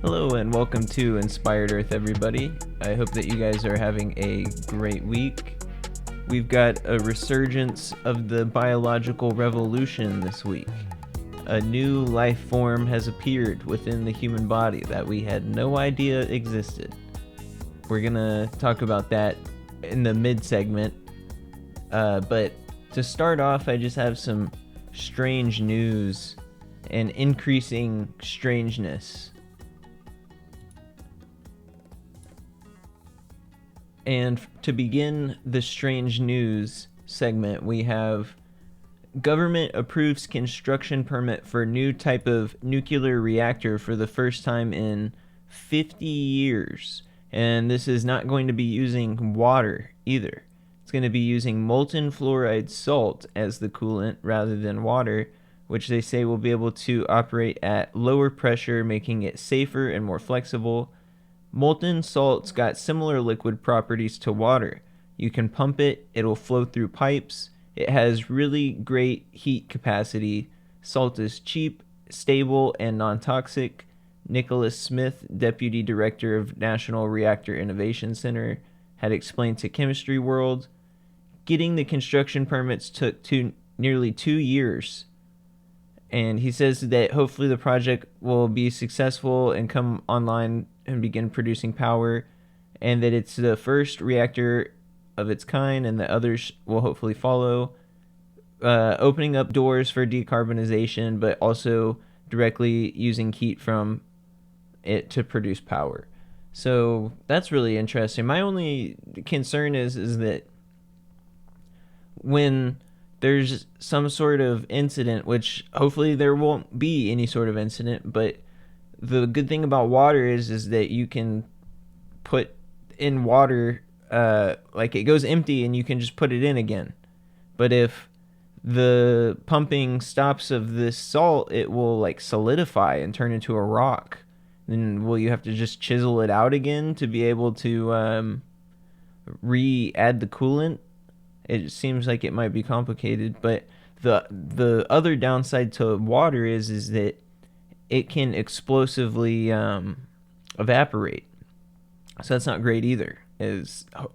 Hello and welcome to Inspired Earth, everybody. I hope that you guys are having a great week. We've got a resurgence of the biological revolution this week. A new life form has appeared within the human body that we had no idea existed. We're gonna talk about that in the mid-segment. But to start off, I just have some strange news and increasing strangeness. And to begin the strange news segment, we have government approves construction permit for new type of nuclear reactor for the first time in 50 years. And this is not going to be using water either. It's going to be using molten fluoride salt as the coolant rather than water, which they say will be able to operate at lower pressure, making it safer and more flexible. Molten salt's got similar liquid properties to water. You can pump it, it'll flow through pipes. It has really great heat capacity. Salt is cheap, stable, and non-toxic. Nicholas Smith, Deputy Director of National Reactor Innovation Center, had explained to Chemistry World. Getting the construction permits took nearly 2 years. And he says that hopefully the project will be successful and come online and begin producing power, and that it's the first reactor of its kind and that others will hopefully follow, opening up doors for decarbonization, but also directly using heat from it to produce power. So that's really interesting. My only concern is that when there's some sort of incident, which hopefully there won't be any sort of incident, but the good thing about water is that you can put in water, like it goes empty and you can just put it in again. But if the pumping stops of this salt, it will like solidify and turn into a rock. Then will you have to just chisel it out again to be able to re-add the coolant? It seems like it might be complicated, but the other downside to water is that it can explosively evaporate. So that's not great either.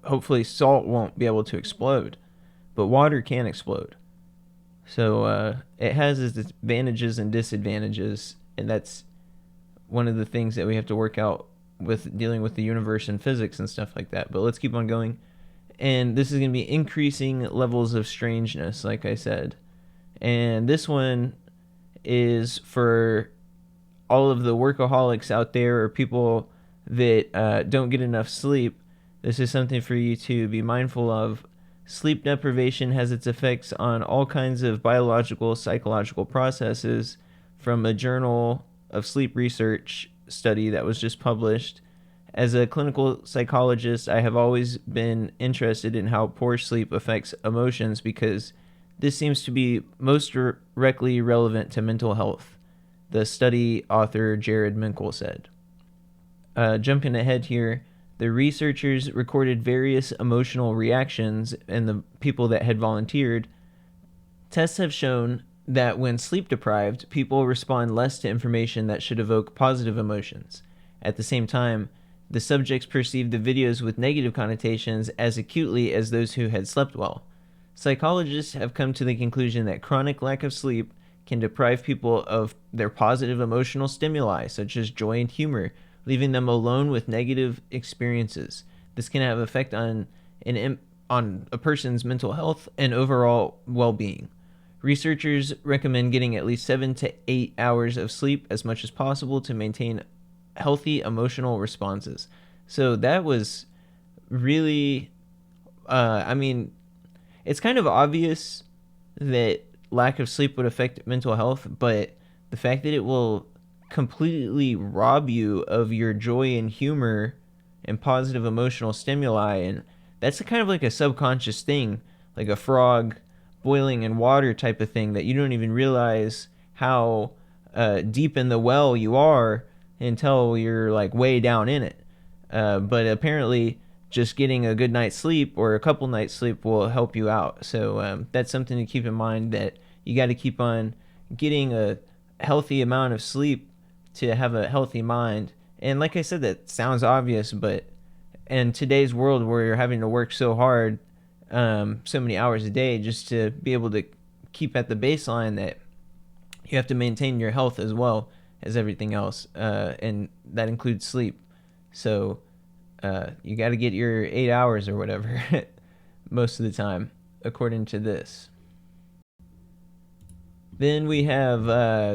Hopefully salt won't be able to explode, but water can explode. So it has its advantages and disadvantages, and that's one of the things that we have to work out with dealing with the universe and physics and stuff like that. But let's keep on going. And this is going to be increasing levels of strangeness, like I said. And this one is for all of the workaholics out there or people that don't get enough sleep. This is something for you to be mindful of. Sleep deprivation has its effects on all kinds of biological, psychological processes, from a Journal of Sleep Research study that was just published. As a clinical psychologist, I have always been interested in how poor sleep affects emotions because this seems to be most directly relevant to mental health, the study author Jared Minkle said. Jumping ahead here, the researchers recorded various emotional reactions in the people that had volunteered. Tests have shown that when sleep deprived, people respond less to information that should evoke positive emotions. At the same time, the subjects perceived the videos with negative connotations as acutely as those who had slept well. Psychologists have come to the conclusion that chronic lack of sleep can deprive people of their positive emotional stimuli, such as joy and humor, leaving them alone with negative experiences. This can have an effect on a person's mental health and overall well-being. Researchers recommend getting at least 7 to 8 hours of sleep as much as possible to maintain healthy emotional responses. So that was really, it's kind of obvious that lack of sleep would affect mental health, but the fact that it will completely rob you of your joy and humor and positive emotional stimuli, and that's kind of like a subconscious thing, like a frog boiling in water type of thing, that you don't even realize how deep in the well you are until you're like way down in it. But apparently just getting a good night's sleep or a couple nights sleep will help you out. So that's something to keep in mind, that you got to keep on getting a healthy amount of sleep to have a healthy mind. And like I said, that sounds obvious, but in today's world where you're having to work so hard, so many hours a day just to be able to keep at the baseline, that you have to maintain your health as well as everything else, and that includes sleep. So you got to get your 8 hours or whatever most of the time, according to this. Then we have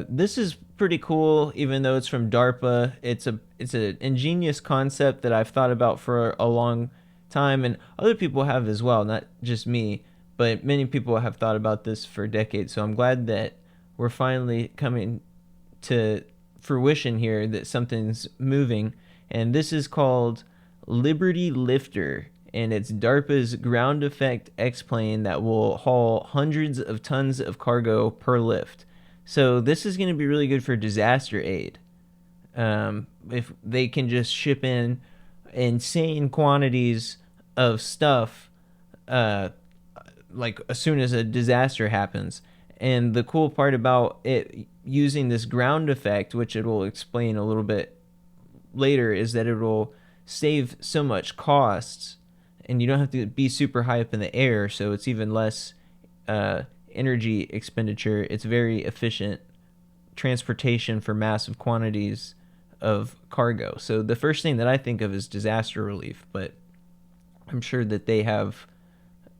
this is pretty cool, even though it's from DARPA. It's an ingenious concept that I've thought about for a long time, and other people have as well, not just me, but many people have thought about this for decades. So I'm glad that we're finally coming to fruition here, that something's moving. And this is called Liberty Lifter, and it's DARPA's ground effect X-plane that will haul hundreds of tons of cargo per lift. So this is going to be really good for disaster aid. If they can just ship in insane quantities of stuff, like as soon as a disaster happens. And the cool part about it using this ground effect, which it will explain a little bit later, is that it will save so much costs, and you don't have to be super high up in the air, so it's even less energy expenditure. It's very efficient transportation for massive quantities of cargo. So the first thing that I think of is disaster relief, but I'm sure that they have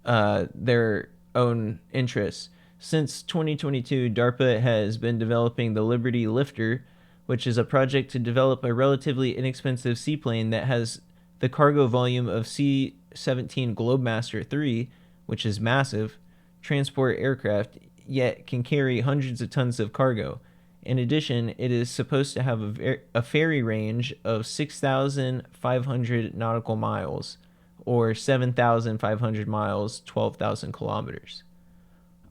their own interests. Since 2022, DARPA has been developing the Liberty Lifter, which is a project to develop a relatively inexpensive seaplane that has the cargo volume of C-17 Globemaster III, which is massive, transport aircraft, yet can carry hundreds of tons of cargo. In addition, it is supposed to have a ferry range of 6,500 nautical miles, or 7,500 miles, 12,000 kilometers.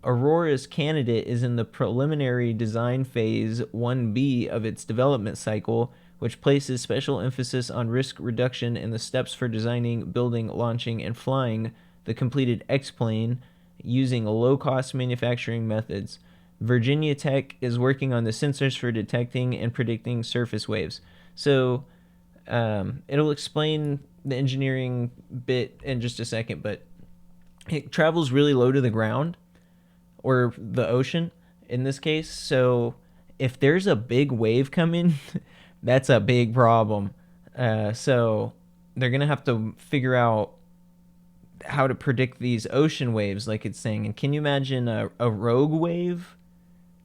Aurora's candidate is in the preliminary design phase 1B of its development cycle, which places special emphasis on risk reduction in the steps for designing, building, launching, and flying the completed X-plane using low-cost manufacturing methods. Virginia Tech is working on the sensors for detecting and predicting surface waves. So it'll explain the engineering bit in just a second, but it travels really low to the ground, or the ocean in this case. So if there's a big wave coming, that's a big problem. So they're going to have to figure out how to predict these ocean waves, like it's saying. And can you imagine a rogue wave?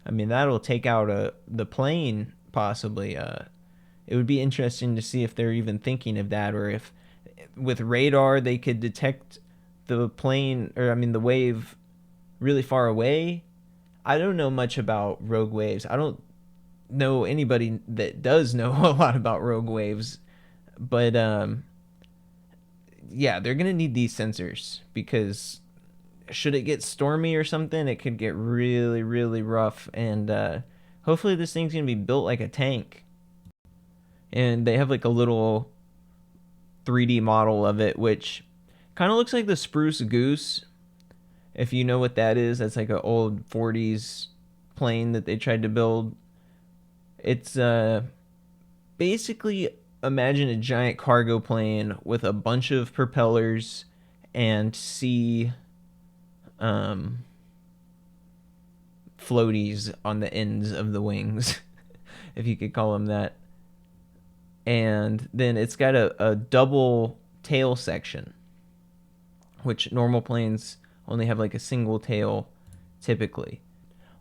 I mean, that'll take out the plane, possibly. It would be interesting to see if they're even thinking of that, or if with radar they could detect the plane, or the wave really far away. I don't know much about rogue waves. I don't know anybody that does know a lot about rogue waves, but yeah, they're gonna need these sensors because should it get stormy or something, it could get really, really rough. And hopefully, this thing's gonna be built like a tank. And they have like a little 3D model of it, which kind of looks like the Spruce Goose. If you know what that is, that's like an old 40s plane that they tried to build. It's basically imagine a giant cargo plane with a bunch of propellers and sea um, floaties on the ends of the wings, if you could call them that. And then it's got a double tail section, which normal planes only have like a single tail typically.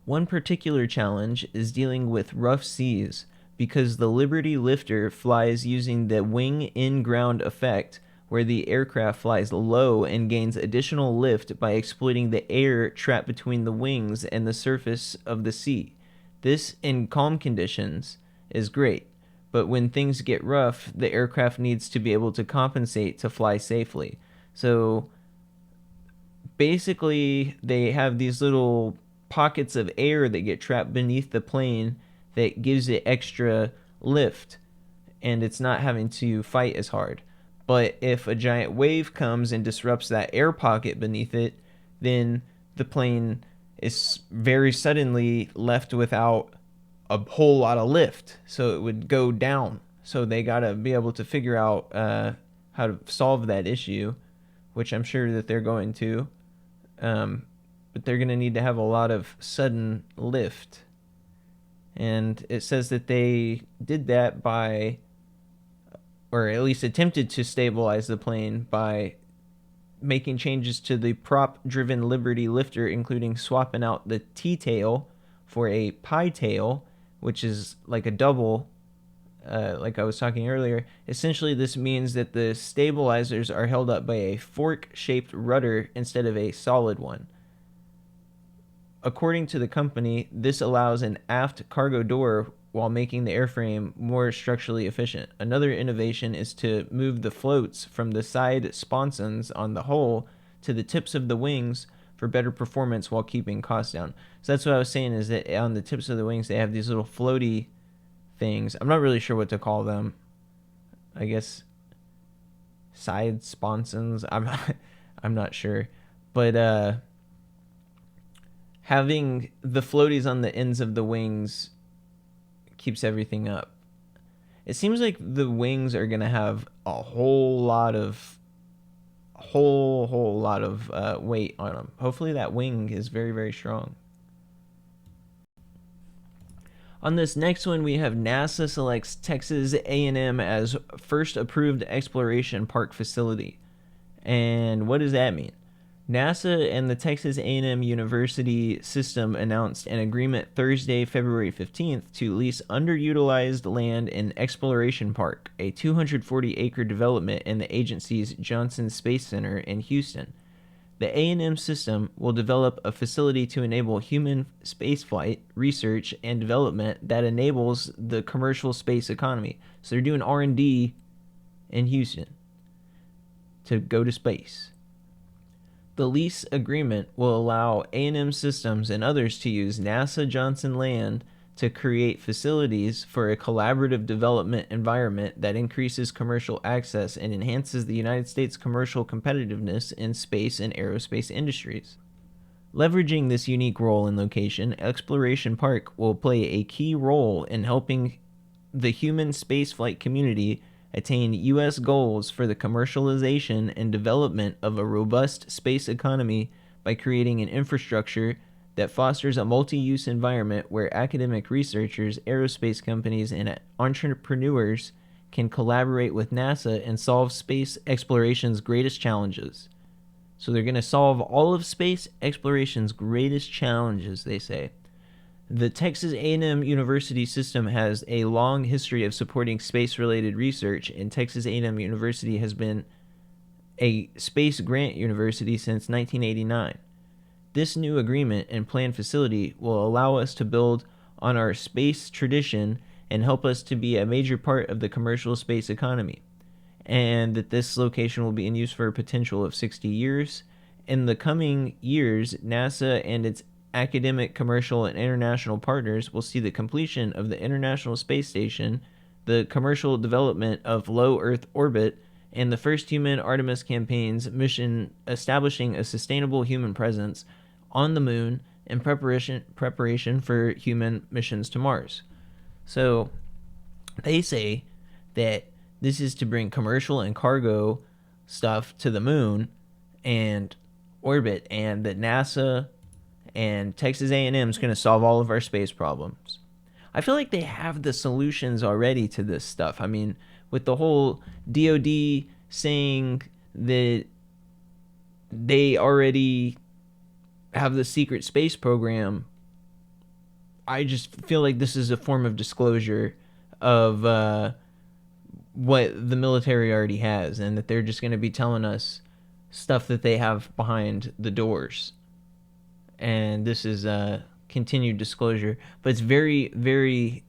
One particular challenge is dealing with rough seas because the Liberty lifter flies using the wing in-ground effect, where the aircraft flies low and gains additional lift by exploiting the air trapped between the wings and the surface of the sea. This, in calm conditions, is great, but when things get rough, the aircraft needs to be able to compensate to fly safely. So basically, they have these little pockets of air that get trapped beneath the plane that gives it extra lift, and it's not having to fight as hard. But if a giant wave comes and disrupts that air pocket beneath it, then the plane is very suddenly left without a whole lot of lift, so it would go down. So they got to be able to figure out how to solve that issue, which I'm sure that they're going to. But they're going to need to have a lot of sudden lift. And it says that they did that by, or at least attempted to stabilize the plane by making changes to the prop-driven Liberty lifter, including swapping out the T-tail for a pi tail, which is like a double, like I was talking earlier. Essentially, this means that the stabilizers are held up by a fork-shaped rudder instead of a solid one. According to the company, this allows an aft cargo door while making the airframe more structurally efficient. Another innovation is to move the floats from the side sponsons on the hull to the tips of the wings for better performance while keeping costs down. So that's what I was saying, is that on the tips of the wings, they have these little floaty things. I'm not really sure what to call them. I guess side sponsons. I'm not sure. But having the floaties on the ends of the wings keeps everything up. It seems like the wings are gonna have a whole lot of weight on them. Hopefully that wing is very, very strong. On this next one, we have NASA selects Texas A&M as first approved exploration park facility. And what does that mean? NASA and the Texas A&M University system announced an agreement Thursday, February 15th, to lease underutilized land in Exploration Park, a 240-acre development in the agency's Johnson Space Center in Houston. The A&M system will develop a facility to enable human spaceflight research and development that enables the commercial space economy. So they're doing R&D in Houston to go to space. The lease agreement will allow A&M Systems and others to use NASA Johnson land to create facilities for a collaborative development environment that increases commercial access and enhances the United States commercial competitiveness in space and aerospace industries. Leveraging this unique role and location, Exploration Park will play a key role in helping the human spaceflight community attain U.S. goals for the commercialization and development of a robust space economy by creating an infrastructure that fosters a multi-use environment where academic researchers, aerospace companies, and entrepreneurs can collaborate with NASA and solve space exploration's greatest challenges. So they're going to solve all of space exploration's greatest challenges, they say. The Texas A&M University system has a long history of supporting space-related research, and Texas A&M University has been a space grant university since 1989. This new agreement and planned facility will allow us to build on our space tradition and help us to be a major part of the commercial space economy. And that this location will be in use for a potential of 60 years. In the coming years, NASA and its academic, commercial, and international partners will see the completion of the International Space Station, the commercial development of low Earth orbit, and the first human Artemis campaign's mission establishing a sustainable human presence on the moon in preparation for human missions to Mars. So they say that this is to bring commercial and cargo stuff to the moon and orbit, and that NASA and Texas A&M is going to solve all of our space problems. I feel like they have the solutions already to this stuff. I mean, with the whole DoD saying that they already have the secret space program, I just feel like this is a form of disclosure of what the military already has, and that they're just going to be telling us stuff that they have behind the doors. And this is continued disclosure, but it's very, very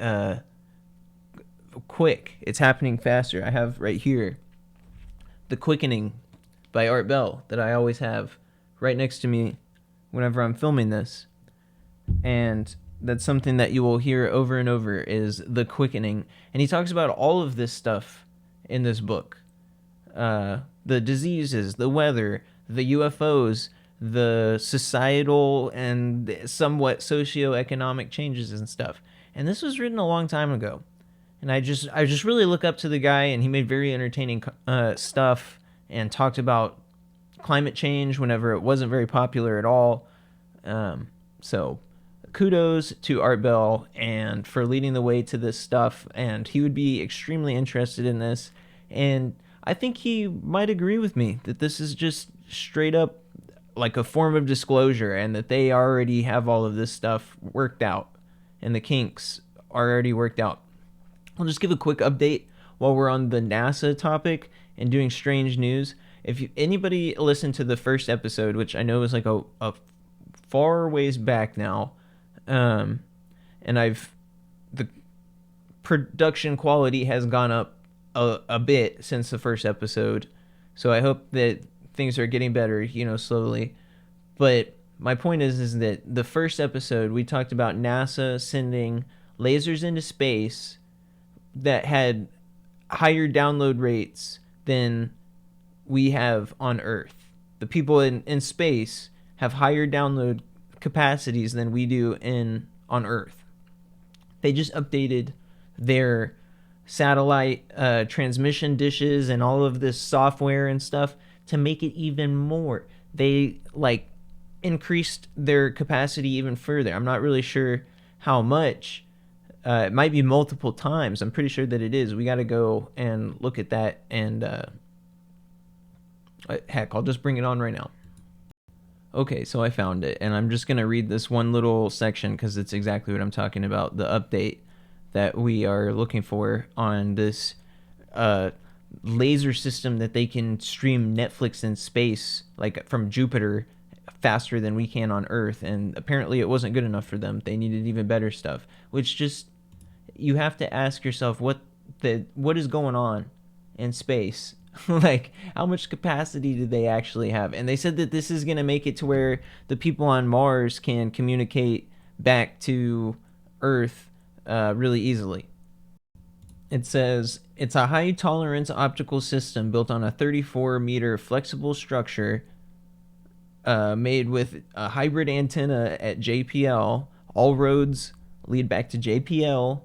quick. It's happening faster. I have right here The Quickening by Art Bell that I always have right next to me whenever I'm filming this. And that's something that you will hear over and over, is The Quickening. And he talks about all of this stuff in this book. The diseases, the weather, the UFOs, the societal and somewhat socioeconomic changes and stuff. And this was written a long time ago. And I just really look up to the guy, and he made very entertaining stuff and talked about climate change whenever it wasn't very popular at all. So kudos to Art Bell and for leading the way to this stuff. And he would be extremely interested in this. And I think he might agree with me that this is just straight up like a form of disclosure, and that they already have all of this stuff worked out and the kinks are already worked out. I'll just give a quick update while we're on the NASA topic and doing strange news. If anybody listened to the first episode, which I know is like a far ways back now, and the production quality has gone up a bit since the first episode, so I hope that things are getting better, slowly. But my point is that the first episode we talked about NASA sending lasers into space that had higher download rates than we have on Earth. The people in space have higher download capacities than we do on Earth. They just updated their satellite transmission dishes and all of this software and stuff to make it even more. They increased their capacity even further. I'm not really sure how much. It might be multiple times. I'm pretty sure that it is. We got to go and look at that. And heck, I'll just bring it on right now. Okay, so I found it, and I'm just going to read this one little section because it's exactly what I'm talking about. The update that we are looking for on this laser system that they can stream Netflix in space, like from Jupiter, faster than we can on Earth. And apparently it wasn't good enough for them. They needed even better stuff, which just, you have to ask yourself what is going on in space. Like, how much capacity do they actually have? And they said that this is going to make it to where the people on Mars can communicate back to Earth really easily. It says, it's a high tolerance optical system built on a 34-meter flexible structure made with a hybrid antenna at JPL. All roads lead back to JPL,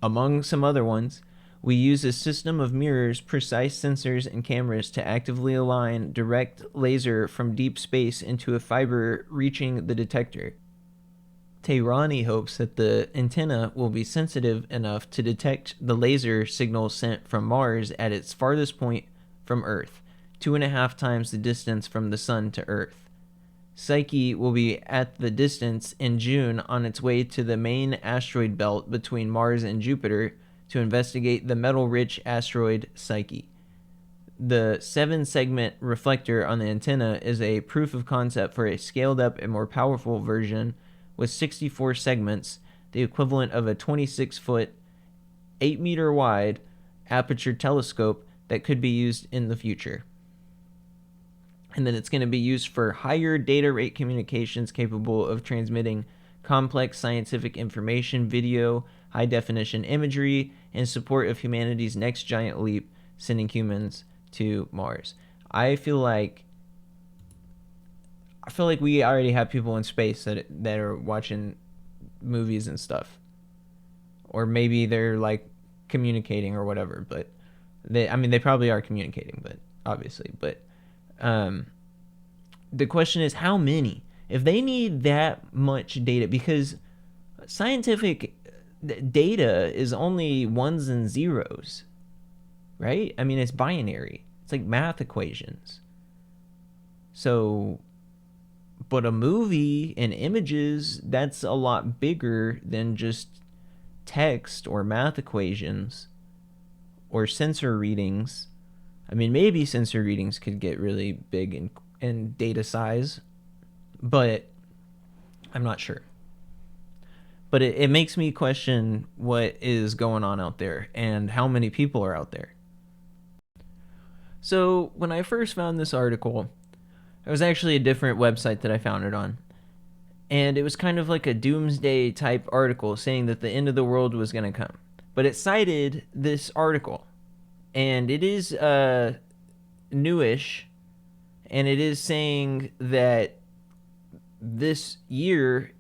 among some other ones. We use a system of mirrors, precise sensors, and cameras to actively align direct laser from deep space into a fiber reaching the detector. Tehrani hopes that the antenna will be sensitive enough to detect the laser signal sent from Mars at its farthest point from Earth, 2.5 times the distance from the Sun to Earth. Psyche will be at the distance in June on its way to the main asteroid belt between Mars and Jupiter to investigate the metal-rich asteroid Psyche. The 7-segment reflector on the antenna is a proof of concept for a scaled-up and more powerful version with 64 segments the equivalent of a 26-foot, 8-meter wide aperture telescope that could be used in the future. And then it's going to be used for higher data rate communications capable of transmitting complex scientific information, video, high-definition imagery, in support of humanity's next giant leap, sending humans to Mars. I feel like we already have people in space that are watching movies and stuff, or maybe they're like communicating or whatever. But they probably are communicating, but obviously, but the question is how many? If they need that much data, because scientific data is only ones and zeros, right? I mean, it's binary. It's like math equations. So, but a movie and images, that's a lot bigger than just text or math equations or sensor readings. I mean, maybe sensor readings could get really big in data size, but I'm not sure. But it makes me question what is going on out there and how many people are out there. So when I first found this article, it was actually a different website that I found it on. And it was kind of like a doomsday type article saying that the end of the world was going to come. But it cited this article. And it is newish. And it is saying that this year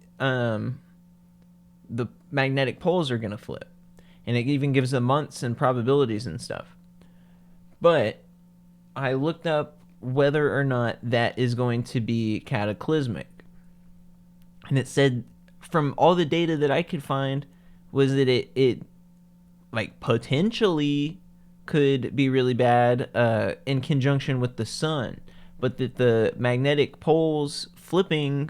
the magnetic poles are going to flip. And it even gives the months and probabilities and stuff. But I looked up whether or not that is going to be cataclysmic. And it said, from all the data that I could find, was that it like potentially could be really bad in conjunction with the sun, but that the magnetic poles flipping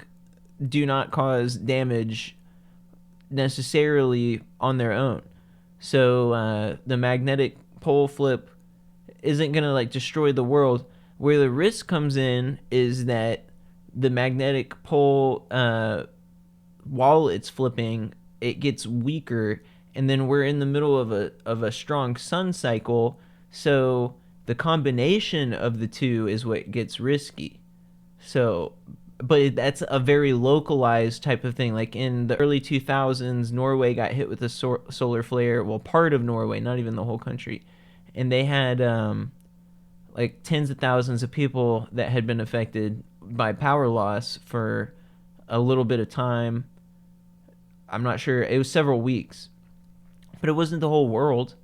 do not cause damage necessarily on their own. So the magnetic pole flip isn't going to like destroy the world. Where the risk comes in is that the magnetic pole, while it's flipping, it gets weaker, and then we're in the middle of a strong sun cycle, so the combination of the two is what gets risky. So, but that's a very localized type of thing. Like in the early 2000s, Norway got hit with a solar flare. Well, part of Norway, not even the whole country, and they had like tens of thousands of people that had been affected by power loss for a little bit of time. I'm not sure. It was several weeks. But it wasn't the whole world.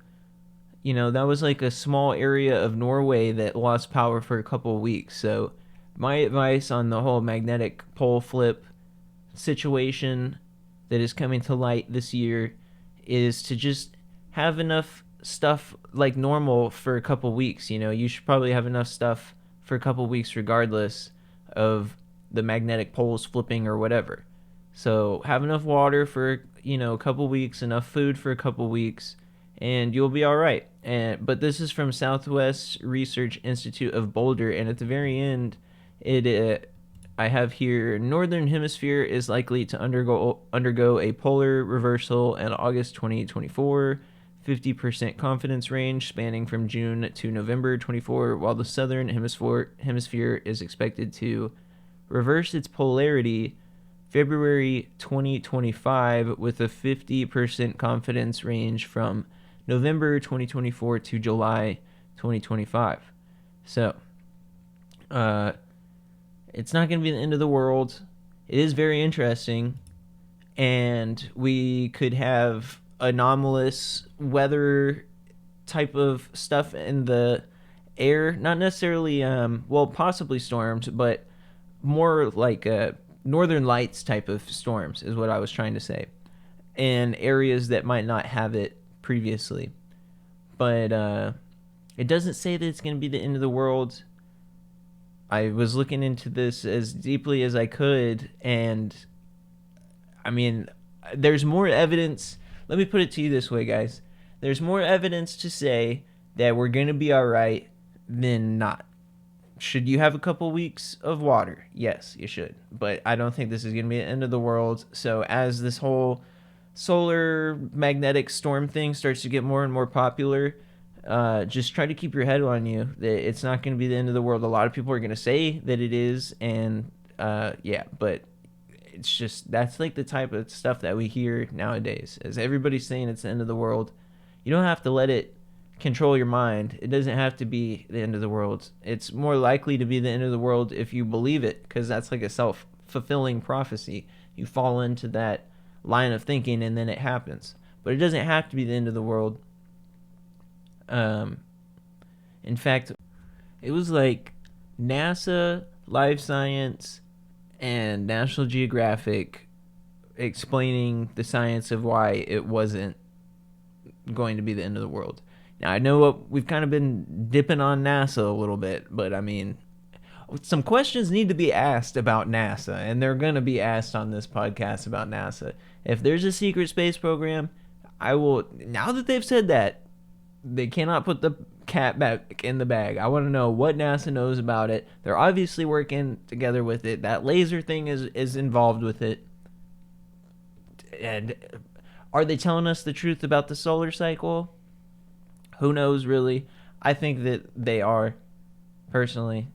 You know, that was like a small area of Norway that lost power for a couple of weeks. So my advice on the whole magnetic pole flip situation that is coming to light this year is to just have enough stuff like normal for a couple weeks. You know, you should probably have enough stuff for a couple weeks regardless of the magnetic poles flipping or whatever. So have enough water for, you know, a couple weeks, enough food for a couple weeks, and you'll be all right. But this is from Southwest Research Institute of Boulder, and at the very end, I have here, Northern Hemisphere is likely to undergo a polar reversal in August 2024, 50% confidence range spanning from June to November 24, while the Southern Hemisphere is expected to reverse its polarity February 2025 with a 50% confidence range from November 2024 to July 2025. So, it's not going to be the end of the world. It is very interesting, and we could have anomalous weather type of stuff in the air. Not necessarily, possibly storms, but more like northern lights type of storms is what I was trying to say, in areas that might not have it previously. But it doesn't say that it's going to be the end of the world. I was looking into this as deeply as I could, and I mean, there's more evidence. Let me put it to you this way, guys. There's more evidence to say that we're going to be all right than not. Should you have a couple weeks of water? Yes, you should. But I don't think this is going to be the end of the world. So as this whole solar magnetic storm thing starts to get more and more popular, just try to keep your head on you that it's not going to be the end of the world. A lot of people are going to say that it is, and yeah, but it's just that's like the type of stuff that we hear nowadays. As everybody's saying it's the end of the world, you don't have to let it control your mind. It doesn't have to be the end of the world. It's more likely to be the end of the world if you believe it, because that's like a self-fulfilling prophecy. You fall into that line of thinking and then it happens. But it doesn't have to be the end of the world. In fact, it was like NASA, Life Science, and National Geographic explaining the science of why it wasn't going to be the end of the world. Now, I know what we've kind of been dipping on NASA a little bit, but I mean, some questions need to be asked about NASA, and they're going to be asked on this podcast about NASA. If there's a secret space program, I will, now that they've said that, they cannot put the cat back in the bag. I want to know what NASA knows about it. They're obviously working together with it. That laser thing is involved with it. And are they telling us the truth about the solar cycle? Who knows, really? I think that they are, personally.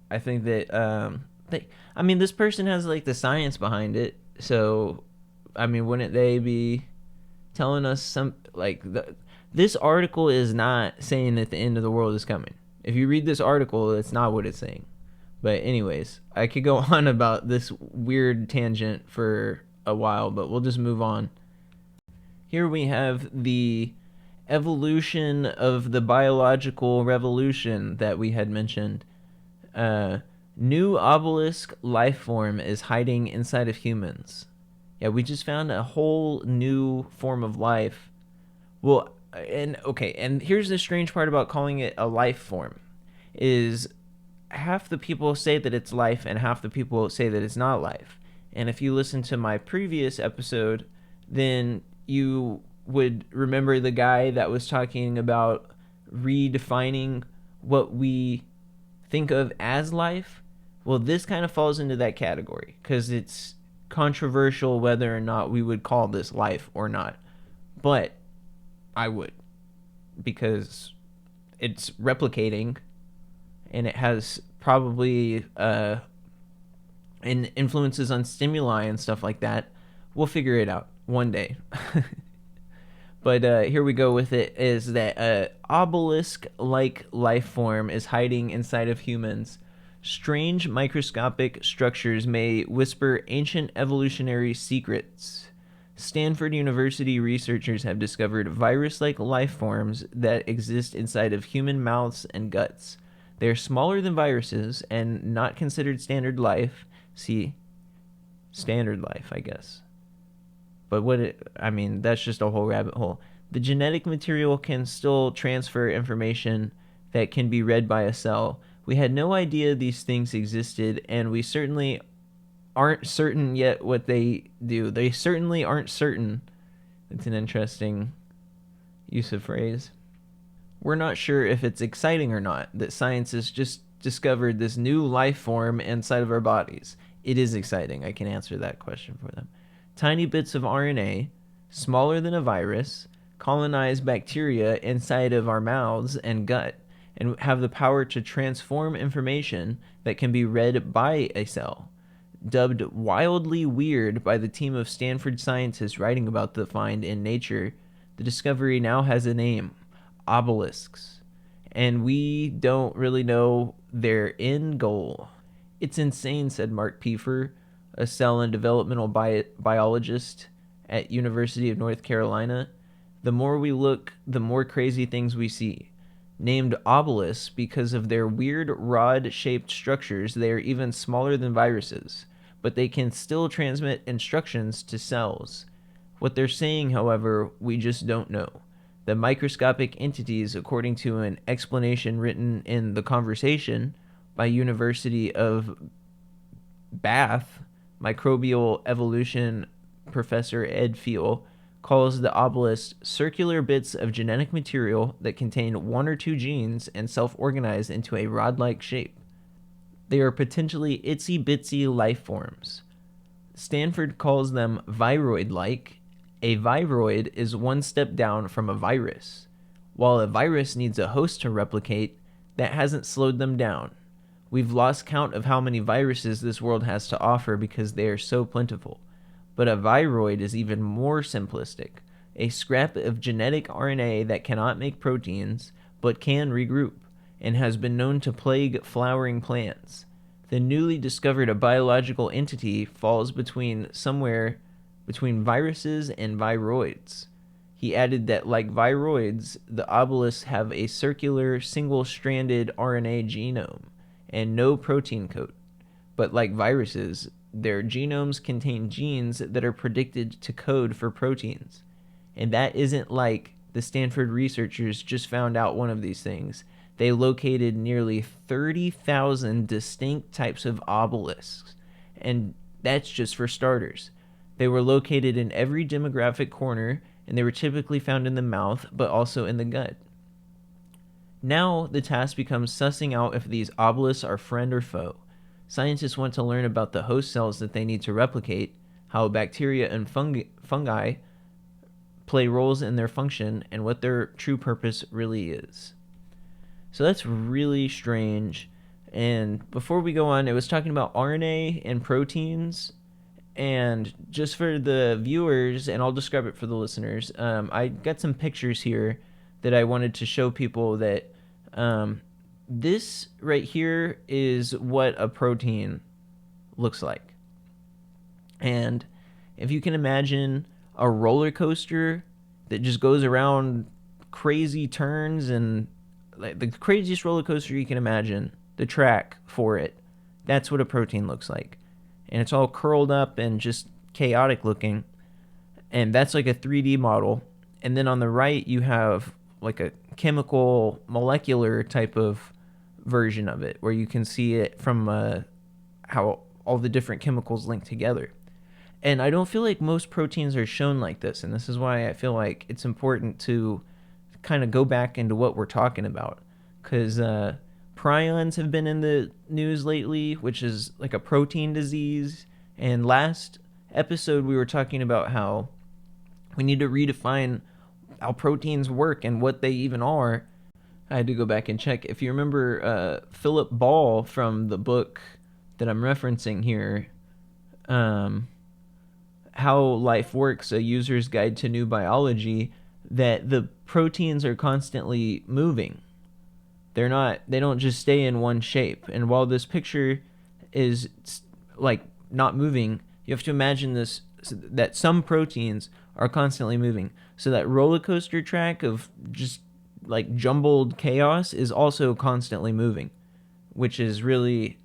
I think that, I mean, this person has, like, the science behind it. So, I mean, wouldn't they be telling us some, like, this article is not saying that the end of the world is coming. If you read this article, it's not what it's saying. But anyways, I could go on about this weird tangent for a while, but we'll just move on. Here we have the evolution of the biological revolution that we had mentioned. New Obelisk Lifeform is hiding inside of humans. Yeah, we just found a whole new form of life. Well, and here's the strange part about calling it a life form, is half the people say that it's life and half the people say that it's not life. And if you listen to my previous episode, then you would remember the guy that was talking about redefining what we think of as life. Well, this kind of falls into that category because it's controversial whether or not we would call this life or not. But I would, because it's replicating and it has probably influences on stimuli and stuff like that. We'll figure it out one day. But here we go with it, is that obelisk-like life form is hiding inside of humans. Strange microscopic structures may whisper ancient evolutionary secrets. Stanford University researchers have discovered virus-like life forms that exist inside of human mouths and guts. They are smaller than viruses and not considered standard life. See, standard life, I guess. But that's just a whole rabbit hole. The genetic material can still transfer information that can be read by a cell. We had no idea these things existed, and we certainly aren't certain yet what they do. They certainly aren't certain. It's an interesting use of phrase. We're not sure if it's exciting or not that science has just discovered this new life form inside of our bodies. It is exciting. I can answer that question for them. Tiny bits of RNA, smaller than a virus, colonize bacteria inside of our mouths and gut, and have the power to transform information that can be read by a cell. Dubbed wildly weird by the team of Stanford scientists writing about the find in Nature, the discovery now has a name: obelisks. And we don't really know their end goal. It's insane, said Mark Pfeiffer, a cell and developmental biologist at University of North Carolina. The more we look, the more crazy things we see. Named obelisks because of their weird rod-shaped structures, they are even smaller than viruses, but they can still transmit instructions to cells. What they're saying, however, we just don't know. The microscopic entities, according to an explanation written in The Conversation by University of Bath microbial evolution professor Ed Feal, calls the obelisk circular bits of genetic material that contain one or two genes and self-organize into a rod-like shape. They are potentially itsy-bitsy life forms. Stanford calls them viroid-like, A viroid is one step down from a virus. While a virus needs a host to replicate, that hasn't slowed them down. We've lost count of how many viruses this world has to offer because they are so plentiful. But a viroid is even more simplistic. A scrap of genetic RNA that cannot make proteins, but can regroup, and has been known to plague flowering plants. The newly discovered biological entity falls somewhere between viruses and viroids. He added that, like viroids, the obelisks have a circular, single-stranded RNA genome and no protein coat. But like viruses, their genomes contain genes that are predicted to code for proteins. And that isn't like the Stanford researchers just found out one of these things. They located nearly 30,000 distinct types of obelisks. And that's just for starters. They were located in every demographic corner, and they were typically found in the mouth, but also in the gut. Now the task becomes sussing out if these obelisks are friend or foe. Scientists want to learn about the host cells that they need to replicate, how bacteria and fungi play roles in their function, and what their true purpose really is. So that's really strange. And before we go on, it was talking about RNA and proteins. And just for the viewers, and I'll describe it for the listeners, I got some pictures here that I wanted to show people that this right here is what a protein looks like. And if you can imagine a roller coaster that just goes around crazy turns, and like the craziest roller coaster you can imagine, the track for it, that's what a protein looks like. And it's all curled up and just chaotic looking. And that's like a 3D model. And then on the right, you have like a chemical, molecular type of version of it, where you can see it from how all the different chemicals link together. And I don't feel like most proteins are shown like this. And this is why I feel like it's important to kind of go back into what we're talking about. Because prions have been in the news lately, which is like a protein disease. And last episode, we were talking about how we need to redefine how proteins work and what they even are. I had to go back and check. If you remember Philip Ball from the book that I'm referencing here, How Life Works, A User's Guide to New Biology, that the proteins are constantly moving. They don't just stay in one shape. And while this picture is like not moving, you have to imagine this, that some proteins are constantly moving. So that roller coaster track of just like jumbled chaos is also constantly moving, which is really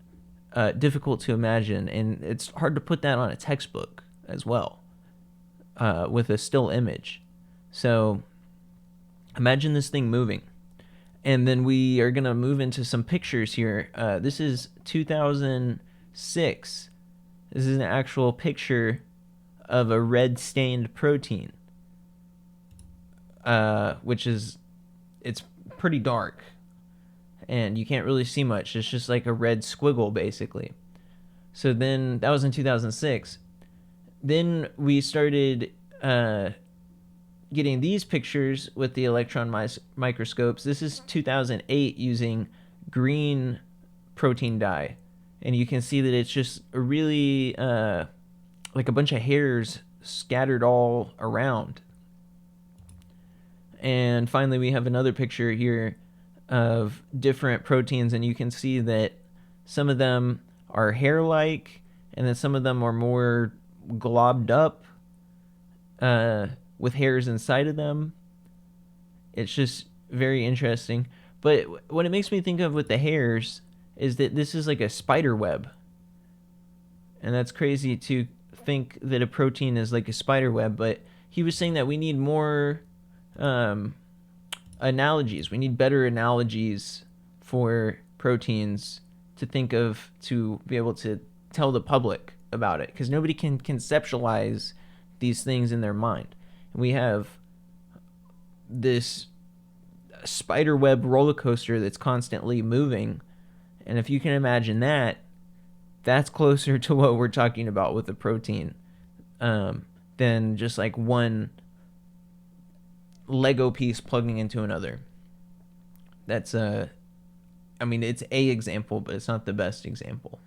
difficult to imagine. And it's hard to put that on a textbook as well, with a still image. So imagine this thing moving. And then we are going to move into some pictures here. This is 2006. This is an actual picture of a red-stained protein, which is, it's pretty dark. And you can't really see much. It's just like a red squiggle, basically. So then, that was in 2006. Then we started getting these pictures with the electron microscopes. This is 2008 using green protein dye. And you can see that it's just a really like a bunch of hairs scattered all around. And finally, we have another picture here of different proteins, and you can see that some of them are hair-like, and then some of them are more globbed up with hairs inside of them. It's just very interesting. But what it makes me think of with the hairs is that this is like a spider web. And that's crazy to think that a protein is like a spider web, but he was saying that we need more analogies. We need better analogies for proteins to think of, to be able to tell the public about it, because nobody can conceptualize these things in their mind. And we have this spider web roller coaster that's constantly moving, and if you can imagine that, that's closer to what we're talking about with the protein. than just like one Lego piece plugging into another. That's I mean, it's a example, but it's not the best example.